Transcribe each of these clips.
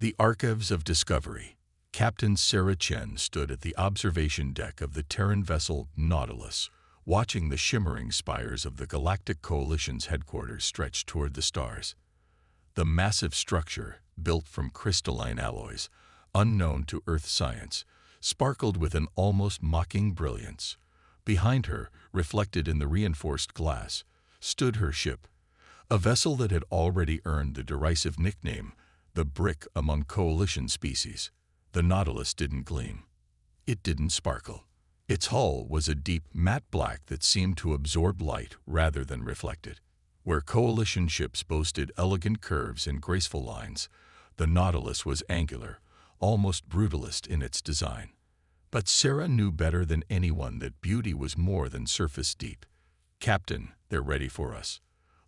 The Archives of Discovery. Captain Sarah Chen stood at the observation deck of the Terran vessel Nautilus, watching the shimmering spires of the Galactic Coalition's headquarters stretch toward the stars. The massive structure, built from crystalline alloys, unknown to Earth science, sparkled with an almost mocking brilliance. Behind her, reflected in the reinforced glass, stood her ship, a vessel that had already earned the derisive nickname, the brick among Coalition species. The Nautilus didn't gleam. It didn't sparkle. Its hull was a deep, matte black that seemed to absorb light rather than reflect it. Where Coalition ships boasted elegant curves and graceful lines, the Nautilus was angular, almost brutalist in its design. But Sarah knew better than anyone that beauty was more than surface deep. "Captain, they're ready for us,"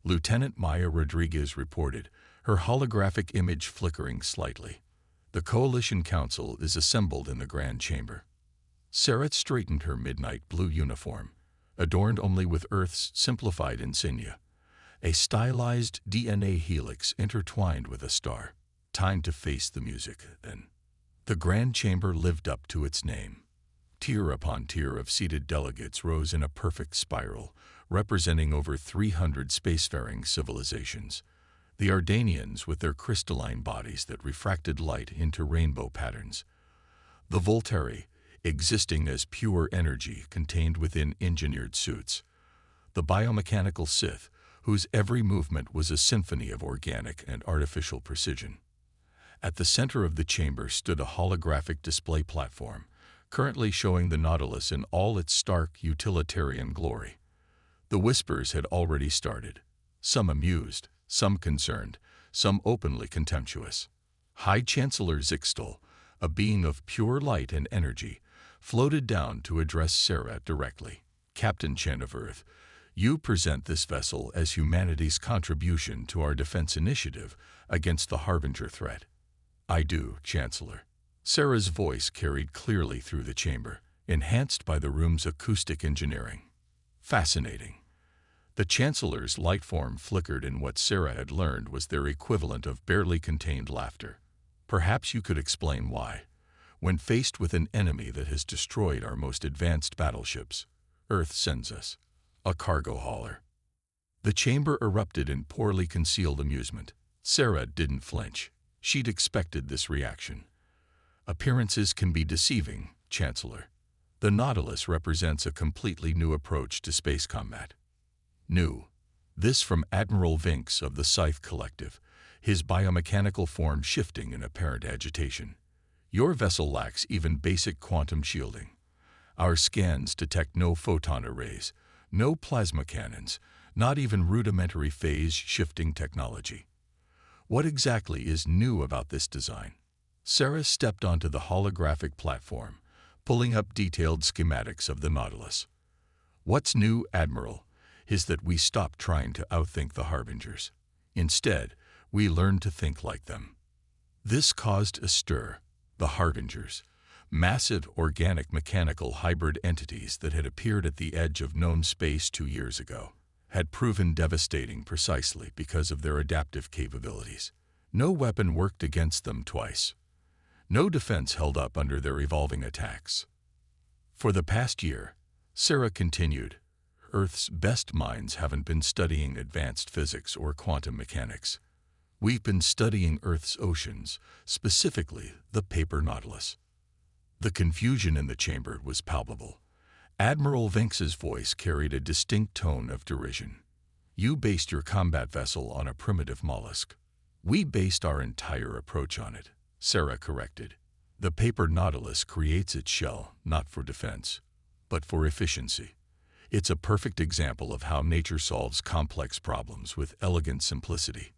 Lieutenant Maya Rodriguez reported, her holographic image flickering slightly. "The Coalition Council is assembled in the Grand Chamber." Sarah straightened her midnight blue uniform, adorned only with Earth's simplified insignia, a stylized DNA helix intertwined with a star. Time to face the music, then. The Grand Chamber lived up to its name. Tier upon tier of seated delegates rose in a perfect spiral, representing over 300 spacefaring civilizations. The Ardanians with their crystalline bodies that refracted light into rainbow patterns. The Volteri, existing as pure energy contained within engineered suits. The biomechanical Sith, whose every movement was a symphony of organic and artificial precision. At the center of the chamber stood a holographic display platform, currently showing the Nautilus in all its stark utilitarian glory. The whispers had already started, some amused, some concerned, some openly contemptuous. High Chancellor Zixtal, a being of pure light and energy, floated down to address Sarah directly. "Captain Chen of Earth, you present this vessel as humanity's contribution to our defense initiative against the Harbinger threat." "I do, Chancellor." Sarah's voice carried clearly through the chamber, enhanced by the room's acoustic engineering. "Fascinating." The Chancellor's light form flickered in what Sarah had learned was their equivalent of barely contained laughter. "Perhaps you could explain why, when faced with an enemy that has destroyed our most advanced battleships, Earth sends us a cargo hauler." The chamber erupted in poorly concealed amusement. Sarah didn't flinch. She'd expected this reaction. "Appearances can be deceiving, Chancellor. The Nautilus represents a completely new approach to space combat." New. This from Admiral Vinks of the Scythe Collective, his biomechanical form shifting in apparent agitation. "Your vessel lacks even basic quantum shielding. Our scans detect no photon arrays, no plasma cannons, not even rudimentary phase-shifting technology. What exactly is new about this design?" Sarah stepped onto the holographic platform, pulling up detailed schematics of the Nautilus. "What's new, Admiral, is that we stopped trying to outthink the Harbingers. Instead, we learned to think like them." This caused a stir. The Harbingers, massive organic mechanical hybrid entities that had appeared at the edge of known space 2 years ago, had proven devastating precisely because of their adaptive capabilities. No weapon worked against them twice. No defense held up under their evolving attacks. "For the past year," Sarah continued, "Earth's best minds haven't been studying advanced physics or quantum mechanics. We've been studying Earth's oceans, specifically the paper Nautilus." The confusion in the chamber was palpable. Admiral Vinks's voice carried a distinct tone of derision. "You based your combat vessel on a primitive mollusk. We based our entire approach on it," Sarah corrected. "The paper Nautilus creates its shell not for defense, but for efficiency. It's a perfect example of how nature solves complex problems with elegant simplicity."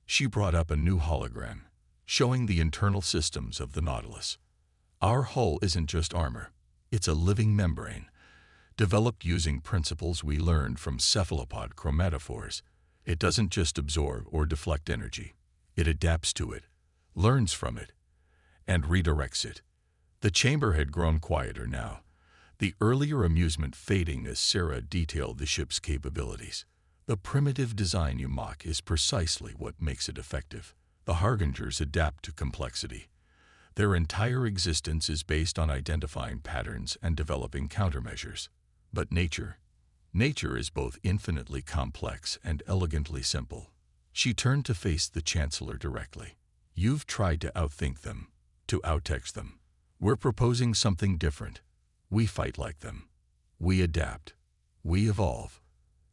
She brought up a new hologram, showing the internal systems of the Nautilus. "Our hull isn't just armor. It's a living membrane, developed using principles we learned from cephalopod chromatophores. It doesn't just absorb or deflect energy. It adapts to it, learns from it, and redirects it." The chamber had grown quieter now, the earlier amusement fading as Sarah detailed the ship's capabilities. "The primitive design you mock is precisely what makes it effective. The Harbingers adapt to complexity. Their entire existence is based on identifying patterns and developing countermeasures. But nature is both infinitely complex and elegantly simple. She turned to face the Chancellor directly. You've tried to outthink them, to outtext them. We're proposing something different. We fight like them. We adapt. We evolve.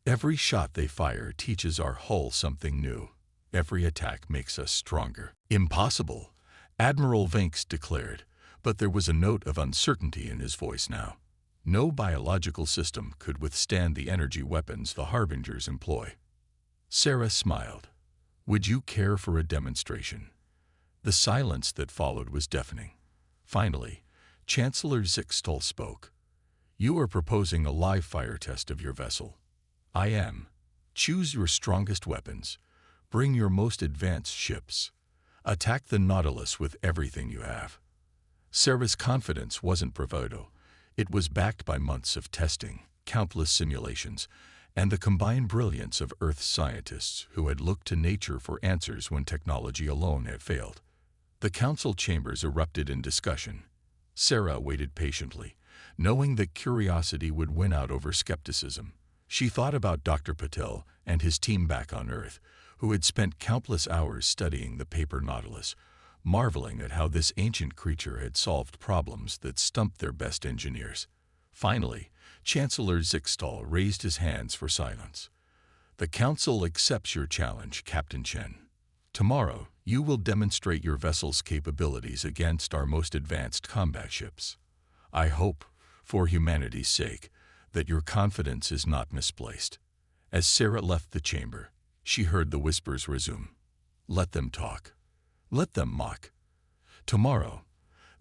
Every shot they fire teaches our hull something new. Every attack makes us stronger. Impossible, Admiral Vinks declared, but there was a note of uncertainty in his voice now. No biological system could withstand the energy weapons the Harbingers employ. Sarah smiled. Would you care for a demonstration? The silence that followed was deafening. Finally, Chancellor Zixtal spoke. You are proposing a live fire test of your vessel. I am. Choose your strongest weapons. Bring your most advanced ships. Attack the Nautilus with everything you have. Sarah's confidence wasn't bravado. It was backed by months of testing, countless simulations, and the combined brilliance of Earth's scientists who had looked to nature for answers when technology alone had failed. The council chambers erupted in discussion. Sarah waited patiently, knowing that curiosity would win out over skepticism. She thought about Dr. Patel and his team back on Earth, who had spent countless hours studying the paper Nautilus, marveling at how this ancient creature had solved problems that stumped their best engineers. Finally, Chancellor Zixtal raised his hands for silence. The Council accepts your challenge, Captain Chen. Tomorrow, you will demonstrate your vessel's capabilities against our most advanced combat ships. I hope, for humanity's sake, that your confidence is not misplaced. As Sarah left the chamber, she heard the whispers resume. Let them talk. Let them mock. Tomorrow,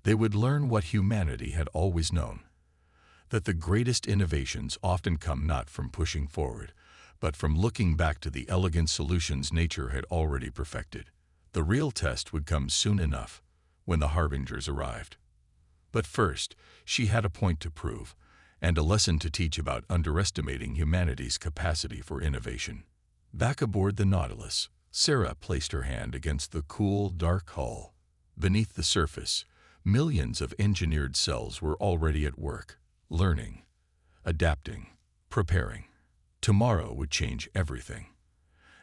they would learn what humanity had always known. That the greatest innovations often come not from pushing forward, but from looking back to the elegant solutions nature had already perfected. The real test would come soon enough, when the Harbingers arrived. But first, she had a point to prove, and a lesson to teach about underestimating humanity's capacity for innovation. Back aboard the Nautilus, Sarah placed her hand against the cool, dark hull. Beneath the surface, millions of engineered cells were already at work, learning, adapting, preparing. Tomorrow would change everything.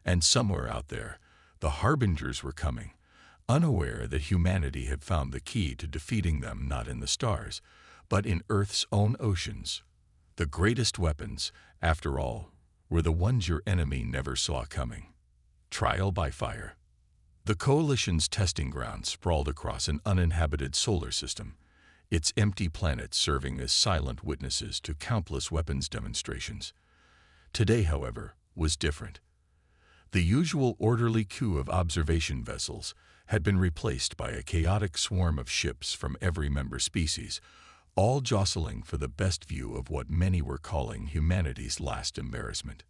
And somewhere out there, the Harbingers were coming, unaware that humanity had found the key to defeating them not in the stars, but in Earth's own oceans. The greatest weapons, after all, were the ones your enemy never saw coming. Trial by fire. The Coalition's testing ground sprawled across an uninhabited solar system, its empty planets serving as silent witnesses to countless weapons demonstrations. Today, however, was different. The usual orderly queue of observation vessels had been replaced by a chaotic swarm of ships from every member species, all jostling for the best view of what many were calling humanity's last embarrassment.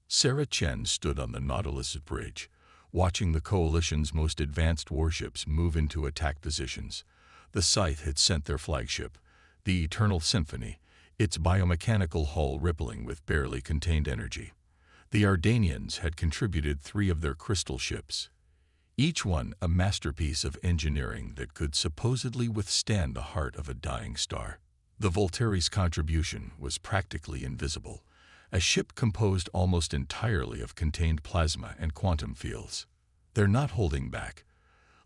Sarah Chen stood on the Nautilus bridge, watching the Coalition's most advanced warships move into attack positions. The Scythe had sent their flagship, the Eternal Symphony, its biomechanical hull rippling with barely contained energy. The Ardanians had contributed 3 of their crystal ships, each one a masterpiece of engineering that could supposedly withstand the heart of a dying star. The Voltaire's contribution was practically invisible, a ship composed almost entirely of contained plasma and quantum fields. They're not holding back,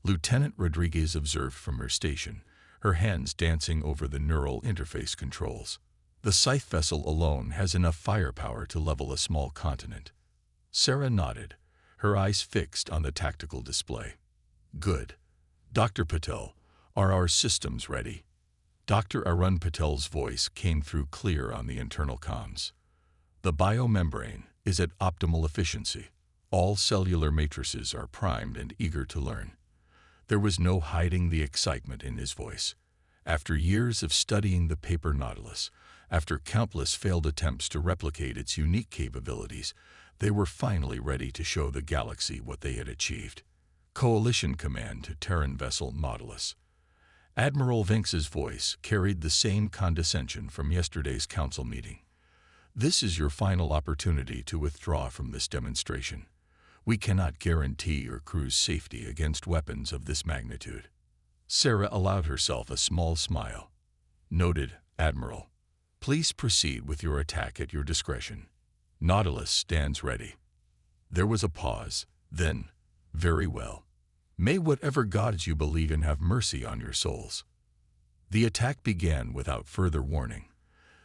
Lieutenant Rodriguez observed from her station, her hands dancing over the neural interface controls. The Scythe vessel alone has enough firepower to level a small continent. Sarah nodded, her eyes fixed on the tactical display. Good. Dr. Patel, are our systems ready? Dr. Arun Patel's voice came through clear on the internal comms. The biomembrane is at optimal efficiency. All cellular matrices are primed and eager to learn. There was no hiding the excitement in his voice. After years of studying the paper Nautilus, after countless failed attempts to replicate its unique capabilities, they were finally ready to show the galaxy what they had achieved. Coalition Command to Terran Vessel Nautilus. Admiral Vinks's voice carried the same condescension from yesterday's council meeting. This is your final opportunity to withdraw from this demonstration. We cannot guarantee your crew's safety against weapons of this magnitude." Sarah allowed herself a small smile. "Noted, Admiral. Please proceed with your attack at your discretion. Nautilus stands ready." There was a pause. Then, "Very well. May whatever gods you believe in have mercy on your souls." The attack began without further warning.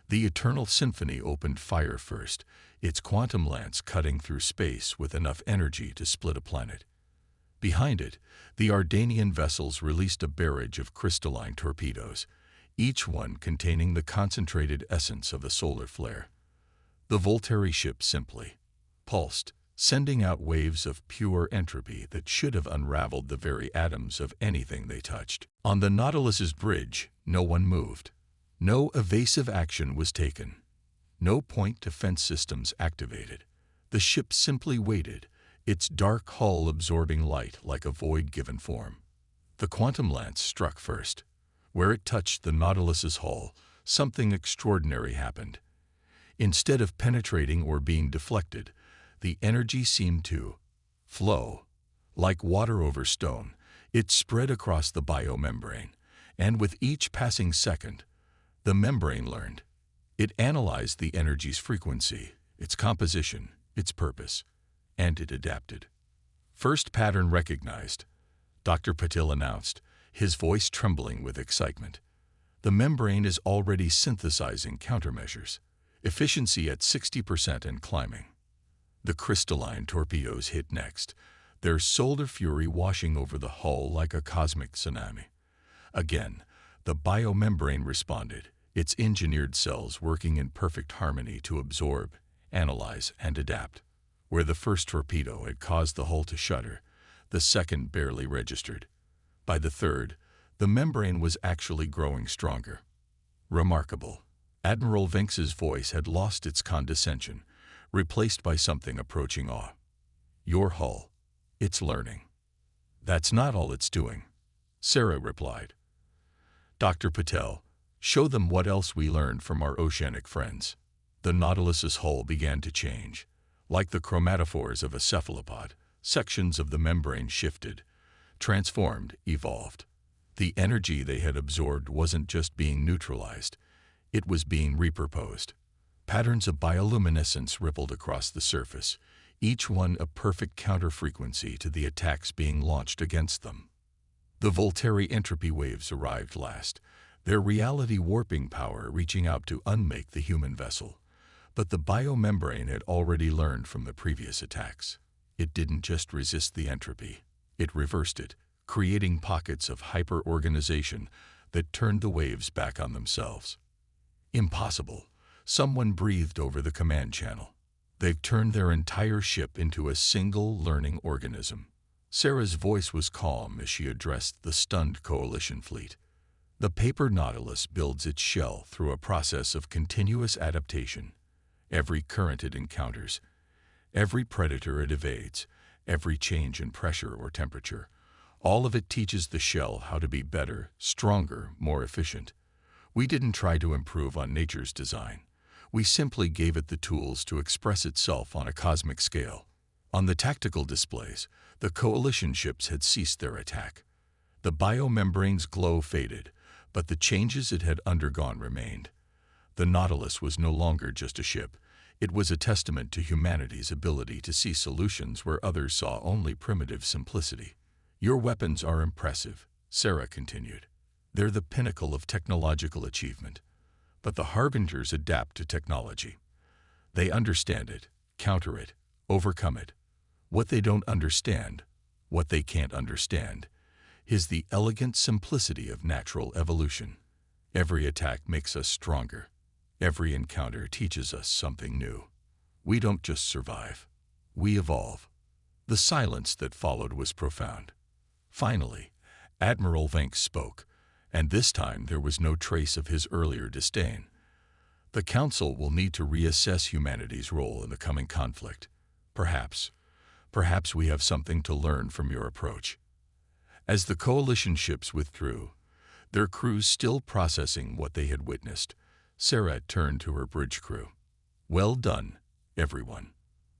The Eternal Symphony opened fire first, its quantum lance cutting through space with enough energy to split a planet. Behind it, the Ardanian vessels released a barrage of crystalline torpedoes, each one containing the concentrated essence of a solar flare. The Volteri ship simply pulsed, sending out waves of pure entropy that should have unraveled the very atoms of anything they touched. On the Nautilus's bridge, no one moved. No evasive action was taken. No point defense systems activated. The ship simply waited, its dark hull absorbing light like a void given form. The quantum lance struck first. Where it touched the Nautilus's hull, something extraordinary happened. Instead of penetrating or being deflected, the energy seemed to flow. Like water over stone, it spread across the biomembrane, and with each passing second, the membrane learned. It analyzed the energy's frequency, its composition, its purpose, and it adapted. "First pattern recognized," Dr. Patil announced, his voice trembling with excitement. "The membrane is already synthesizing countermeasures, efficiency at 60% and climbing." The crystalline torpedoes hit next, their solar fury washing over the hull like a cosmic tsunami. Again, the biomembrane responded, its engineered cells working in perfect harmony to absorb, analyze, and adapt. Where the first torpedo had caused the hull to shudder, the second barely registered. By the third, the membrane was actually growing stronger. Remarkable. Admiral Vinx's voice had lost its condescension, replaced by something approaching awe. "Your hull. It's learning." "That's not all it's doing," Sarah replied. "Dr. Patel, show them what else we learned from our oceanic friends." The Nautilus's hull began to change. Like the chromatophores of a cephalopod, sections of the membrane shifted, transformed, evolved. The energy they had absorbed wasn't just being neutralized, it was being repurposed. Patterns of bioluminescence rippled across the surface, each one a perfect counter-frequency to the attacks being launched against them. The Volteri entropy waves arrived last, their reality warping power reaching out to unmake the human vessel. But the biomembrane had already learned from the previous attacks. It didn't just resist the entropy, it reversed it, creating pockets of hyper-organization that turned the waves back on themselves. "Impossible," someone breathed over the command channel. "They've turned their entire ship into a single learning organism." Sarah's voice was calm as she addressed the stunned coalition fleet. "The paper Nautilus builds its shell through a process of continuous adaptation. Every current it encounters, every predator it evades, every change in pressure or temperature, all of it teaches the shell how to be better, stronger, more efficient. We didn't try to improve on nature's design. We simply gave it the tools to express itself on a cosmic scale." On the tactical displays, the coalition ships had ceased their attack. The biomembrane's glow faded, but the changes it had undergone remained. The Nautilus was no longer just a ship. It was a testament to humanity's ability to see solutions where others saw only primitive simplicity. "Your weapons are impressive," Sarah continued. "They're the pinnacle of technological achievement. But the Harbingers adapt to technology. They understand it, counter it, overcome it. What they don't understand, what they can't understand, is the elegant simplicity of natural evolution. Every attack makes us stronger. Every encounter teaches us something new. We don't just survive. We evolve." The silence that followed was profound. Finally, Admiral Vinx spoke, and this time there was no trace of his earlier disdain. "The Council will need to reassess humanity's role in the coming conflict. Perhaps we have something to learn from your approach." As the coalition ships withdrew, their crews still processing what they had witnessed, Sarah turned to her bridge crew. "Well done, everyone.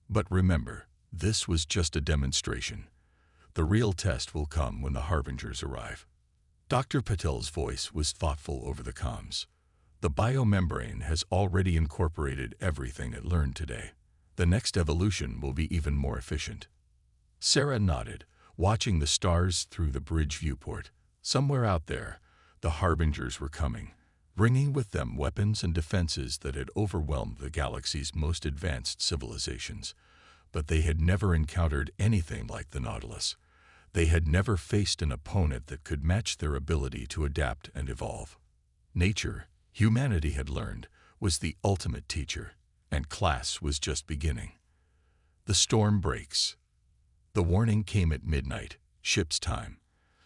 But remember, This was just a demonstration. The real test will come when the harbingers arrive. Dr. Patel's voice was thoughtful over the comms. The biomembrane has already incorporated everything it learned today. The next evolution will be even more efficient. Sarah nodded, watching the stars through the bridge viewport. Somewhere out there, the harbingers were coming, bringing with them weapons and defenses that had overwhelmed the galaxy's most advanced civilizations. But they had never encountered anything like the Nautilus. They had never faced an opponent that could match their ability to adapt and evolve. Nature, humanity had learned, was the ultimate teacher, and class was just beginning. The storm breaks. The warning came at midnight, ship's time.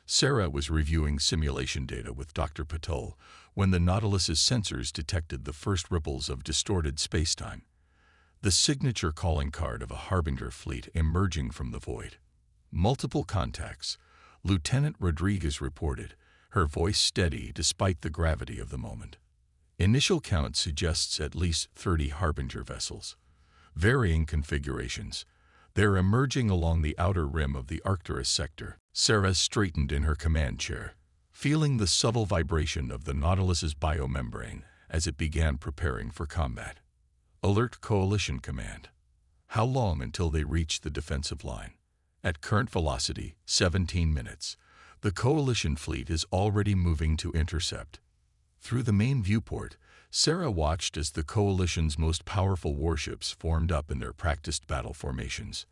Sarah was reviewing simulation data with Dr. Patel when the Nautilus's sensors detected the first ripples of distorted spacetime. The signature calling card of a harbinger fleet emerging from the void. Multiple contacts. Lieutenant Rodriguez reported, her voice steady despite the gravity of the moment. Initial count suggests at least 30 harbinger vessels. Varying configurations. They're emerging along the outer rim of the Arcturus sector. Sarah straightened in her command chair, feeling the subtle vibration of the Nautilus's biomembrane as it began preparing for combat. Alert Coalition Command. How long until they reach the defensive line? At current velocity, 17 minutes. The Coalition fleet is already moving to intercept. Through the main viewport, Sarah watched as the Coalition's most powerful warships formed up in their practiced battle formations.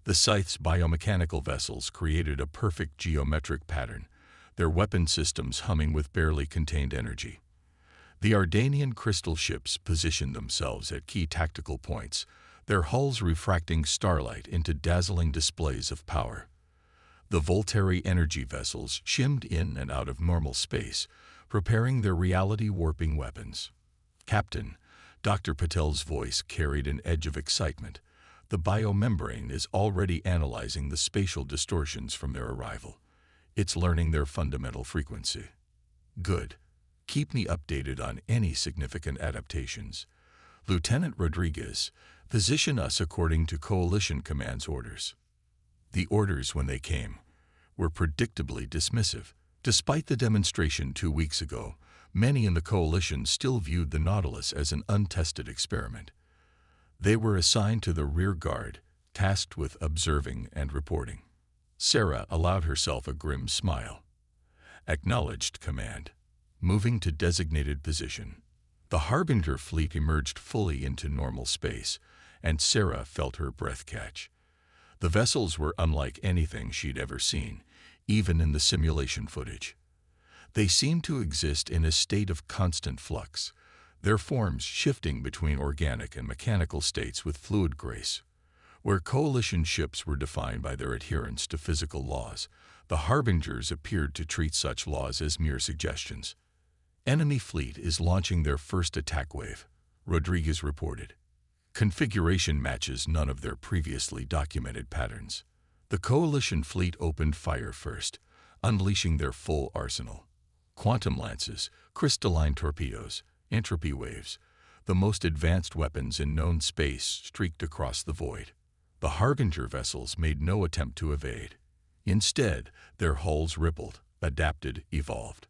The Scythe's biomechanical vessels created a perfect geometric pattern, their weapon systems humming with barely contained energy. The Ardanian crystal ships positioned themselves at key tactical points, their hulls refracting starlight into dazzling displays of power. The Voltairy energy vessels shimmed in and out of normal space, preparing their reality-warping weapons. Captain, Dr. Patel's voice carried an edge of excitement. The biomembrane is already analyzing the spatial distortions from their arrival. It's learning their fundamental frequency. Good. Keep me updated on any significant adaptations. Lieutenant Rodriguez, position us according to Coalition Command's orders. The orders, when they came, were predictably dismissive. Despite the demonstration 2 weeks ago, many in the Coalition still viewed the Nautilus as an untested experiment. They were assigned to the rear guard, tasked with observing and reporting. Sarah allowed herself a grim smile. Acknowledged, Command. Moving to designated position. The Harbinger fleet emerged fully into normal space, and Sarah felt her breath catch. The vessels were unlike anything she'd ever seen, even in the simulation footage. They seemed to exist in a state of constant flux, their forms shifting between organic and mechanical states with fluid grace. Where Coalition ships were defined by their adherence to physical laws, the Harbingers appeared to treat such laws as mere suggestions. Enemy fleet is launching their first attack wave, Rodriguez reported. Configuration matches none of their previously documented patterns. The Coalition fleet opened fire first, unleashing their full arsenal. Quantum lances, crystalline torpedoes, entropy waves, the most advanced weapons in known space streaked across the void. The Harbinger vessels made no attempt to evade. Instead, their hulls rippled, adapted, evolved.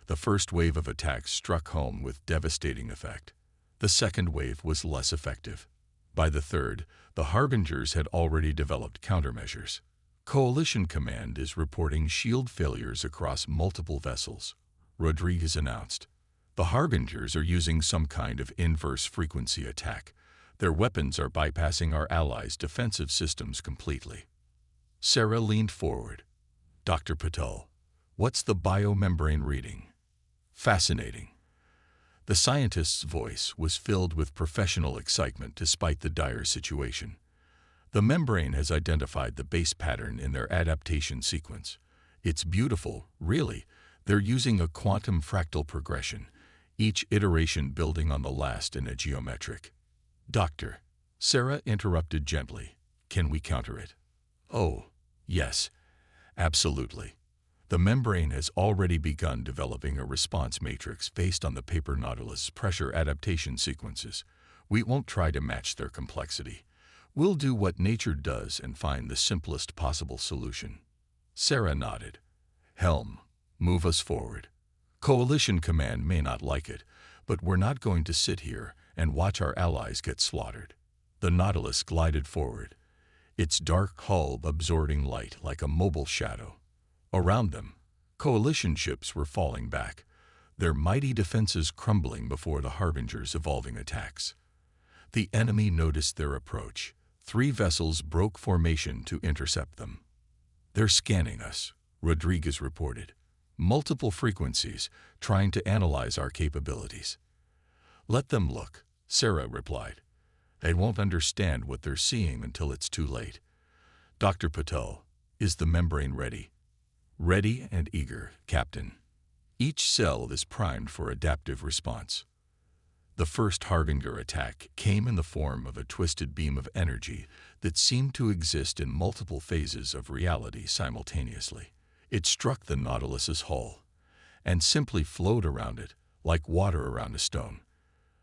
The first wave of attacks struck home with devastating effect. The second wave was less effective. By the third, the Harbingers had already developed countermeasures. Coalition Command is reporting shield failures across multiple vessels, Rodriguez announced. The Harbingers are using some kind of inverse frequency attack. Their weapons are bypassing our allies' defensive systems completely. Sarah leaned forward. Dr. Patel, what's the biomembrane reading? Fascinating. The scientist's voice was filled with professional excitement despite the dire situation. The membrane has identified the base pattern in their adaptation sequence. It's beautiful, really. They're using a quantum fractal progression, each iteration building on the last in a geometric. Doctor, Sarah interrupted gently. Can we counter it? Oh, yes, absolutely. The membrane has already begun developing a response matrix based on the paper Nautilus pressure adaptation sequences. We won't try to match their complexity. We'll do what nature does and find the simplest possible solution. Sarah nodded. Helm, move us forward. Coalition Command may not like it, but we're not going to sit here and watch our allies get slaughtered. The Nautilus glided forward, its dark hull absorbing light like a mobile shadow. Around them, coalition ships were falling back, their mighty defenses crumbling before the Harbinger's evolving attacks. The enemy noticed their approach. 3 vessels broke formation to intercept them. They're scanning us, Rodriguez reported. Multiple frequencies, trying to analyze our capabilities. Let them look, Sarah replied. They won't understand what they're seeing until it's too late. Dr. Patel, is the membrane ready? Ready and eager, Captain. Each cell is primed for adaptive response. The first Harbinger attack came in the form of a twisted beam of energy that seemed to exist in multiple phases of reality simultaneously. It struck the Nautilus's hull and simply flowed around it like water around a stone.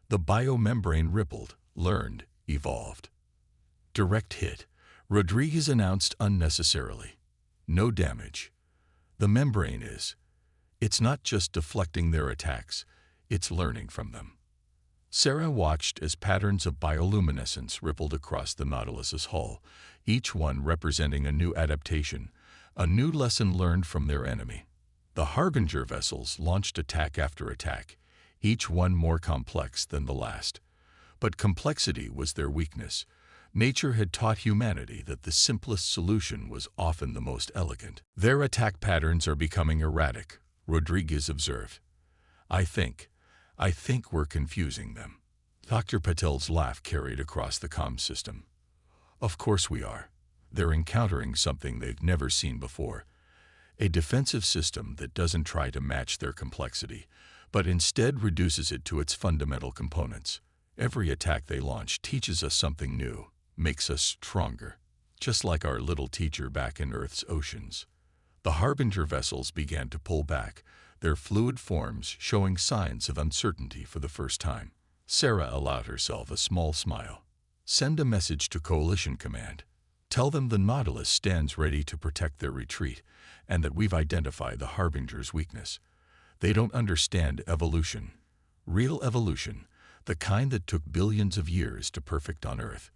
The biomembrane rippled, learned, evolved. Direct hit, Rodriguez announced unnecessarily. No damage. The membrane is. It's not just deflecting their attacks, it's learning from them. Sarah watched as patterns of bioluminescence rippled across the Nautilus's hull, each one representing a new adaptation, a new lesson learned from their enemy. The Harbinger vessels launched attack after attack, each one more complex than the last. But complexity was their weakness. Nature had taught humanity that the simplest solution was often the most elegant. Their attack patterns are becoming erratic, Rodriguez observed. I think we're confusing them. Dr. Patel's laugh carried across the comm system. Of course we are. They're encountering something they've never seen before. A defensive system that doesn't try to match their complexity, but instead reduces it to its fundamental components. Every attack they launch teaches us something new, makes us stronger, just like our little teacher back in Earth's oceans. The Harbinger vessels began to pull back, their fluid forms showing signs of uncertainty for the first time. Sarah allowed herself a small smile. Send a message to Coalition Command. Tell them the Nautilus stands ready to protect their retreat, and that we've identified the Harbinger's weakness. They don't understand evolution. Real evolution, the kind that took billions of years to perfect on Earth.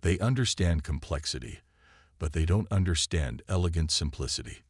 They understand complexity, but they don't understand elegant simplicity.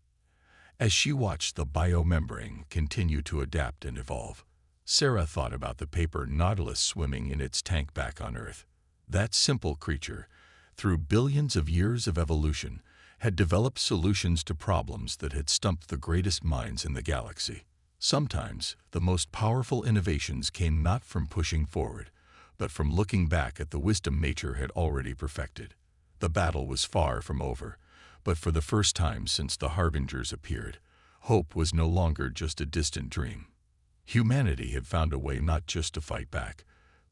As she watched the biomembrane continue to adapt and evolve, Sarah thought about the paper Nautilus swimming in its tank back on Earth. That simple creature, through billions of years of evolution, had developed solutions to problems that had stumped the greatest minds in the galaxy. Sometimes, the most powerful innovations came not from pushing forward, but from looking back at the wisdom nature had already perfected. The battle was far from over, but for the first time since the Harbingers appeared, hope was no longer just a distant dream. Humanity had found a way not just to fight back,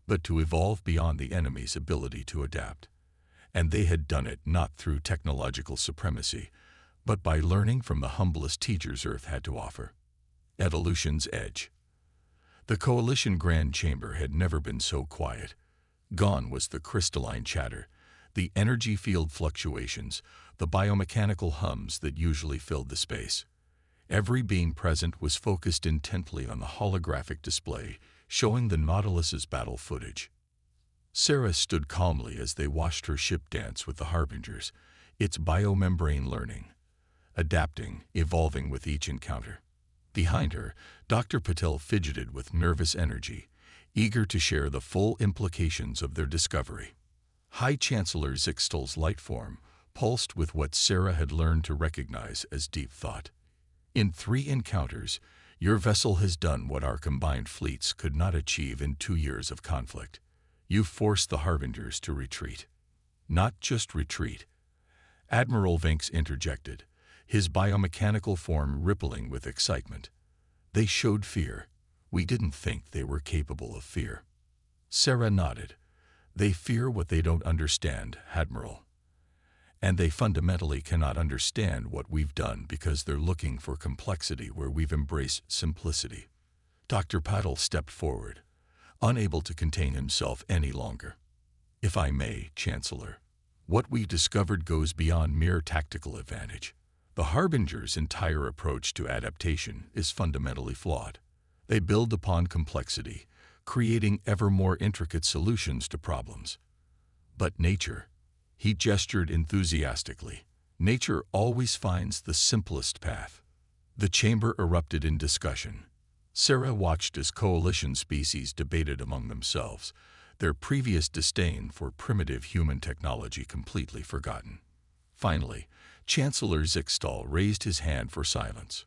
but to evolve beyond the enemy's ability to adapt. And they had done it not through technological supremacy, but by learning from the humblest teachers Earth had to offer. Evolution's edge. The Coalition Grand Chamber had never been so quiet. Gone was the crystalline chatter, the energy field fluctuations, the biomechanical hums that usually filled the space. Every being present was focused intently on the holographic display, showing the Nautilus's battle footage. Sarah stood calmly as they watched her ship dance with the Harbingers, its biomembrane learning, adapting, evolving with each encounter. Behind her, Dr. Patel fidgeted with nervous energy, eager to share the full implications of their discovery. High Chancellor Zixtal's light form pulsed with what Sarah had learned to recognize as deep thought. In 3 encounters, your vessel has done what our combined fleets could not achieve in 2 years of conflict. You've forced the Harbingers to retreat. Not just retreat. Admiral Vinks interjected, his biomechanical form rippling with excitement. They showed fear. We didn't think they were capable of fear. Sarah nodded. They fear what they don't understand, Admiral. And they fundamentally cannot understand what we've done because they're looking for complexity where we've embraced simplicity. Dr. Patel stepped forward, unable to contain himself any longer. If I may, Chancellor, What we discovered goes beyond mere tactical advantage. The Harbinger's entire approach to adaptation is fundamentally flawed. They build upon complexity, creating ever more intricate solutions to problems. But nature, he gestured enthusiastically, nature always finds the simplest path. The chamber erupted in discussion. Sarah watched as coalition species debated among themselves, their previous disdain for primitive human technology completely forgotten. Finally, Chancellor Zixtal raised his hand for silence.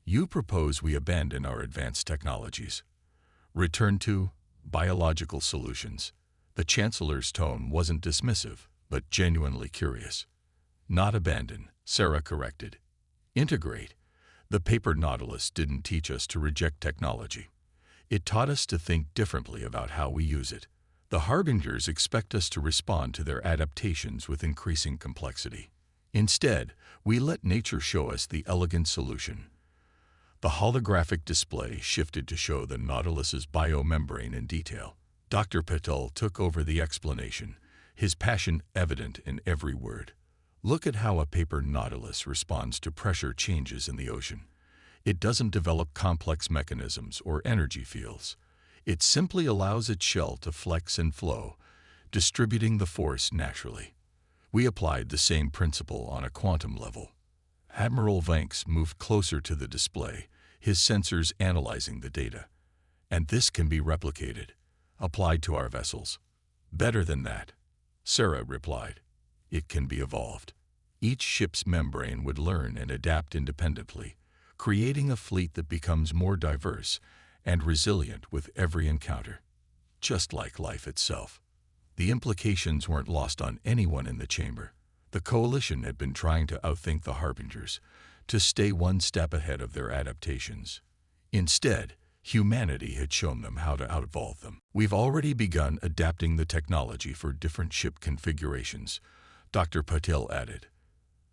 You propose we abandon our advanced technologies. Return to biological solutions. The Chancellor's tone wasn't dismissive, but genuinely curious. Not abandon, Sarah corrected. Integrate. The paper Nautilus didn't teach us to reject technology. It taught us to think differently about how we use it. The Harbingers expect us to respond to their adaptations with increasing complexity. Instead, we let nature show us the elegant solution. The holographic display shifted to show the Nautilus's biomembrane in detail. Dr. Patel took over the explanation, his passion evident in every word. Look at how a paper Nautilus responds to pressure changes in the ocean. It doesn't develop complex mechanisms or energy fields. It simply allows its shell to flex and flow, distributing the force naturally. We applied the same principle on a quantum level. Admiral Vanks moved closer to the display, his sensors analyzing the data. And this can be replicated, applied to our vessels. Better than that, Sarah replied. It can be evolved. Each ship's membrane would learn and adapt independently, creating a fleet that becomes more diverse and resilient with every encounter. Just like life itself. The implications weren't lost on anyone in the chamber. The coalition had been trying to outthink the Harbingers, to stay one step ahead of their adaptations. Instead, humanity had shown them how to out-evolve them. We've already begun adapting the technology for different ship configurations, Dr. Patel added.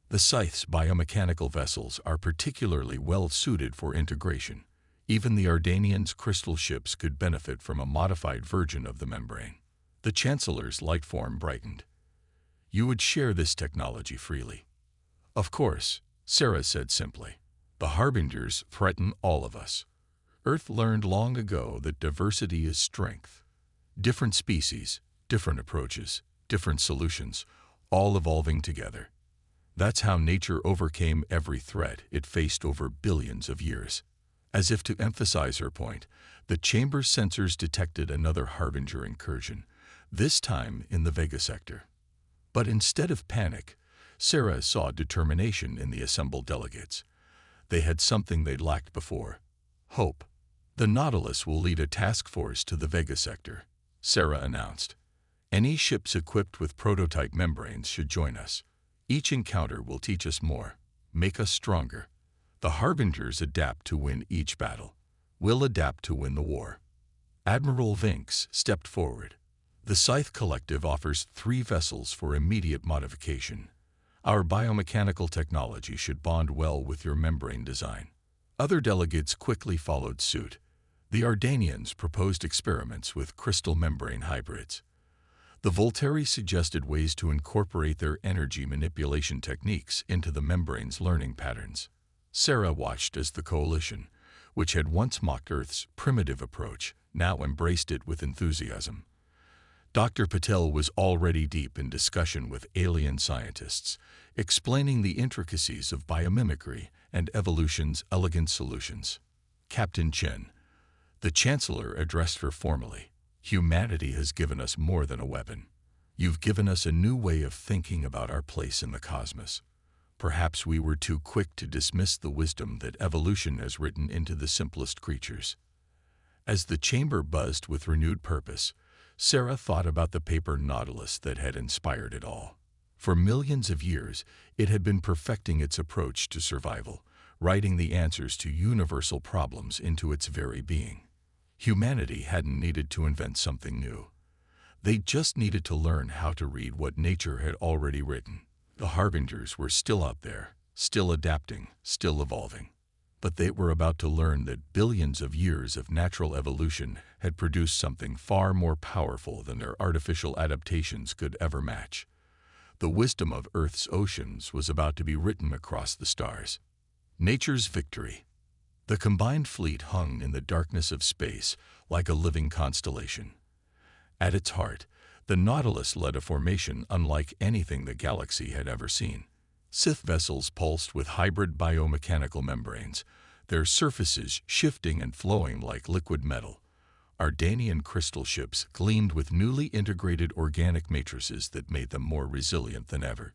The Scythe's biomechanical vessels are particularly well-suited for integration. Even the Ardanian's crystal ships could benefit from a modified version of the membrane. The Chancellor's light form brightened. You would share this technology freely. Of course, Sarah said simply. The Harbingers threaten all of us. Earth learned long ago that diversity is strength. Different species, different approaches, different solutions, all evolving together. That's how nature overcame every threat it faced over billions of years. As if to emphasize her point, the chamber's sensors detected another Harbinger incursion, this time in the Vega sector. But instead of panic, Sarah saw determination in the assembled delegates. They had something they'd lacked before: hope. The Nautilus will lead a task force to the Vega sector, Sarah announced. Any ships equipped with prototype membranes should join us. Each encounter will teach us more, make us stronger. The Harbingers adapt to win each battle. We'll adapt to win the war. Admiral Vinks stepped forward. The Scythe Collective offers 3 vessels for immediate modification. Our biomechanical technology should bond well with your membrane design. Other delegates quickly followed suit. The Ardanians proposed experiments with crystal membrane hybrids. The Volteri suggested ways to incorporate their energy manipulation techniques into the membrane's learning patterns. Sarah watched as the coalition, which had once mocked Earth's primitive approach, now embraced it with enthusiasm. Dr. Patel was already deep in discussion with alien scientists, explaining the intricacies of biomimicry and evolution's elegant solutions. Captain Chen, the Chancellor, addressed her formally. Humanity has given us more than a weapon. You've given us a new way of thinking about our place in the cosmos. Perhaps we were too quick to dismiss the wisdom that evolution has written into the simplest creatures. As the chamber buzzed with renewed purpose, Sarah thought about the paper Nautilus that had inspired it all. For millions of years, it had been perfecting its approach to survival, writing the answers to universal problems into its very being. Humanity hadn't needed to invent something new. They just needed to learn how to read what nature had already written. The Harbingers were still out there, still adapting, still evolving. But they were about to learn that billions of years of natural evolution had produced something far more powerful than their artificial adaptations could ever match. The wisdom of Earth's oceans was about to be written across the stars. Nature's victory. The combined fleet hung in the darkness of space like a living constellation. At its heart, the Nautilus led a formation unlike anything the galaxy had ever seen. Sith vessels pulsed with hybrid biomechanical membranes, their surfaces shifting and flowing like liquid metal. Ardanian crystal ships gleamed with newly integrated organic matrices that made them more resilient than ever.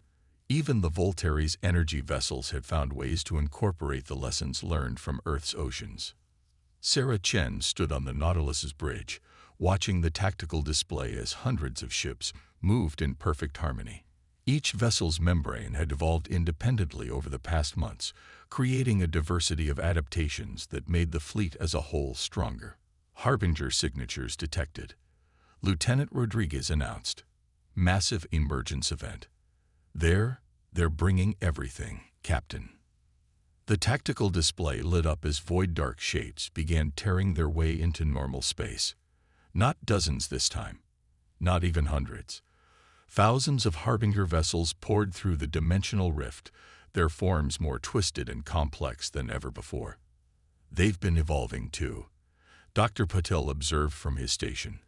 Even the Voltaire's energy vessels had found ways to incorporate the lessons learned from Earth's oceans. Sarah Chen stood on the Nautilus's bridge, watching the tactical display as hundreds of ships moved in perfect harmony. Each vessel's membrane had evolved independently over the past months, creating a diversity of adaptations that made the fleet as a whole stronger. Harbinger signatures detected. Lieutenant Rodriguez announced. Massive emergence event. They're bringing everything, Captain. The tactical display lit up as void dark shapes began tearing their way into normal space. Not dozens this time, not even hundreds. Thousands of Harbinger vessels poured through the dimensional rift, their forms more twisted and complex than ever before. They've been evolving too. Dr. Patel observed from his station.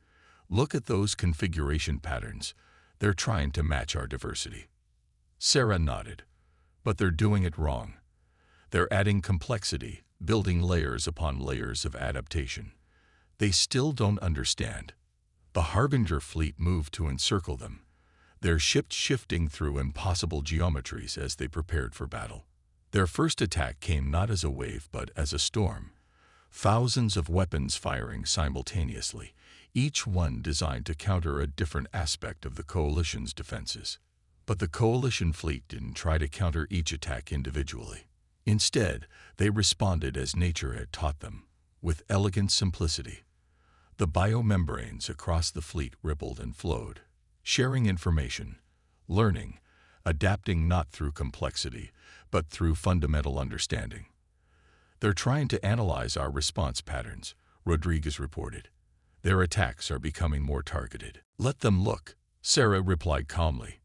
Look at those configuration patterns. They're trying to match our diversity. Sarah nodded. But they're doing it wrong. They're adding complexity, building layers upon layers of adaptation. They still don't understand. The Harbinger fleet moved to encircle them, their ships shifting through impossible geometries as they prepared for battle. Their first attack came not as a wave but as a storm. Thousands of weapons firing simultaneously, each one designed to counter a different aspect of the Coalition's defenses. But the Coalition fleet didn't try to counter each attack individually. Instead, they responded as nature had taught them, with elegant simplicity. The biomembranes across the fleet rippled and flowed, sharing information, learning, adapting not through complexity, but through fundamental understanding. They're trying to analyze our response patterns, Rodriguez reported. Their attacks are becoming more targeted. Let them look, Sarah replied calmly.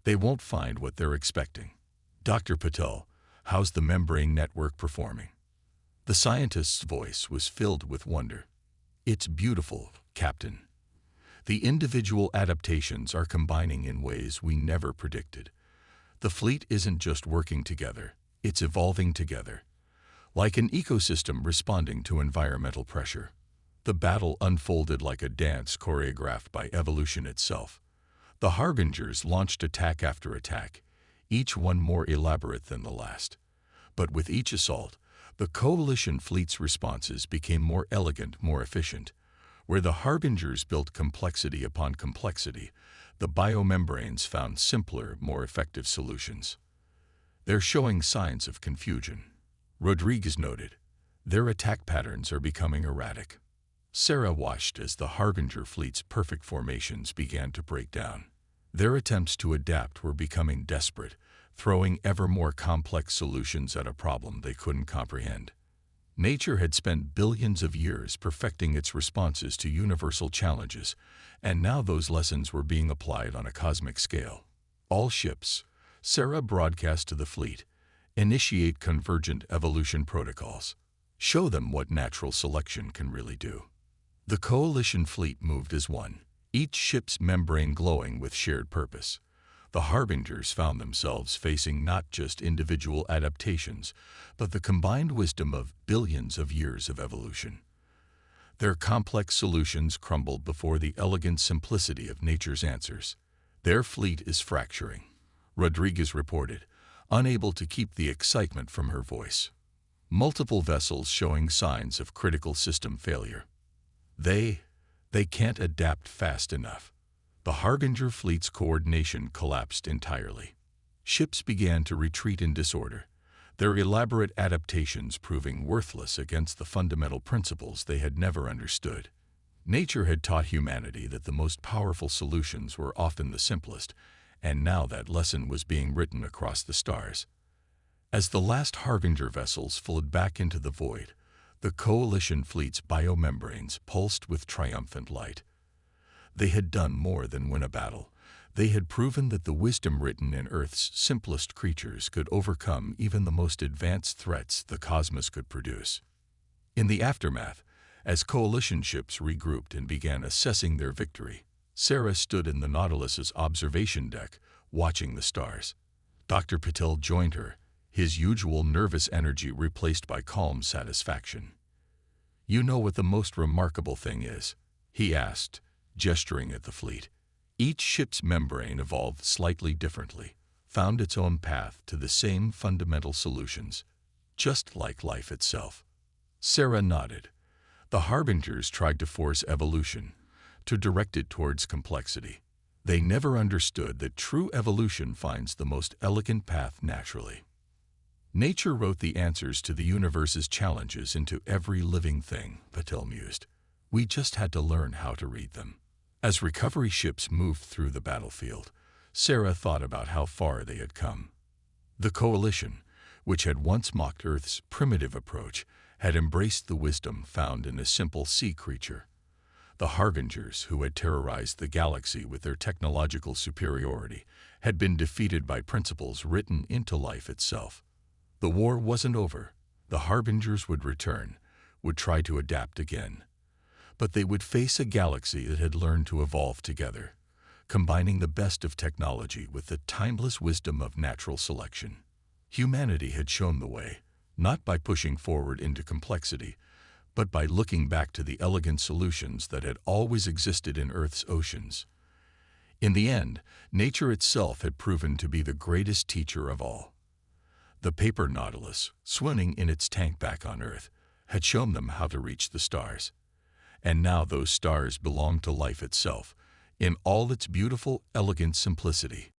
They won't find what they're expecting. Dr. Patel, how's the membrane network performing? The scientist's voice was filled with wonder. It's beautiful, Captain. The individual adaptations are combining in ways we never predicted. The fleet isn't just working together, it's evolving together. Like an ecosystem responding to environmental pressure. The battle unfolded like a dance choreographed by evolution itself. The Harbingers launched attack after attack, each one more elaborate than the last. But with each assault, the Coalition fleet's responses became more elegant, more efficient. Where the Harbingers built complexity upon complexity, the biomembranes found simpler, more effective solutions. They're showing signs of confusion. Rodriguez noted. Their attack patterns are becoming erratic. Sarah watched as the Harbinger fleet's perfect formations began to break down. Their attempts to adapt were becoming desperate, throwing ever more complex solutions at a problem they couldn't comprehend. Nature had spent billions of years perfecting its responses to universal challenges, and now those lessons were being applied on a cosmic scale. All ships, Sarah broadcast to the fleet, initiate convergent evolution protocols. Show them what natural selection can really do. The Coalition fleet moved as one, each ship's membrane glowing with shared purpose. The Harbingers found themselves facing not just individual adaptations, but the combined wisdom of billions of years of evolution. Their complex solutions crumbled before the elegant simplicity of nature's answers. Their fleet is fracturing, Rodriguez reported, unable to keep the excitement from her voice. Multiple vessels showing signs of critical system failure. They can't adapt fast enough. The Harbinger fleet's coordination collapsed entirely. Ships began to retreat in disorder, their elaborate adaptations proving worthless against the fundamental principles they had never understood. Nature had taught humanity that the most powerful solutions were often the simplest, and now that lesson was being written across the stars. As the last Harbinger vessels flowed back into the void, the Coalition fleet's biomembranes pulsed with triumphant light. They had done more than win a battle. They had proven that the wisdom written in Earth's simplest creatures could overcome even the most advanced threats the cosmos could produce. In the aftermath, as coalition ships regrouped and began assessing their victory, Sarah stood in the Nautilus's observation deck, watching the stars. Dr. Patel joined her, his usual nervous energy replaced by calm satisfaction. "You know what the most remarkable thing is?" he asked, gesturing at the fleet. Each ship's membrane evolved slightly differently, found its own path to the same fundamental solutions, just like life itself. Sarah nodded. The harbingers tried to force evolution, to direct it towards complexity. They never understood that true evolution finds the most elegant path naturally. Nature wrote the answers to the universe's challenges into every living thing, Patel mused. We just had to learn how to read them. As recovery ships moved through the battlefield, Sarah thought about how far they had come. The coalition, which had once mocked Earth's primitive approach, had embraced the wisdom found in a simple sea creature. The harbingers, who had terrorized the galaxy with their technological superiority, had been defeated by principles written into life itself. The war wasn't over. The harbingers would return, would try to adapt again. But they would face a galaxy that had learned to evolve together, combining the best of technology with the timeless wisdom of natural selection. Humanity had shown the way, not by pushing forward into complexity, but by looking back to the elegant solutions that had always existed in Earth's oceans. In the end, nature itself had proven to be the greatest teacher of all. The paper Nautilus, swimming in its tank back on Earth, had shown them how to reach the stars. And now those stars belonged to life itself, in all its beautiful, elegant simplicity.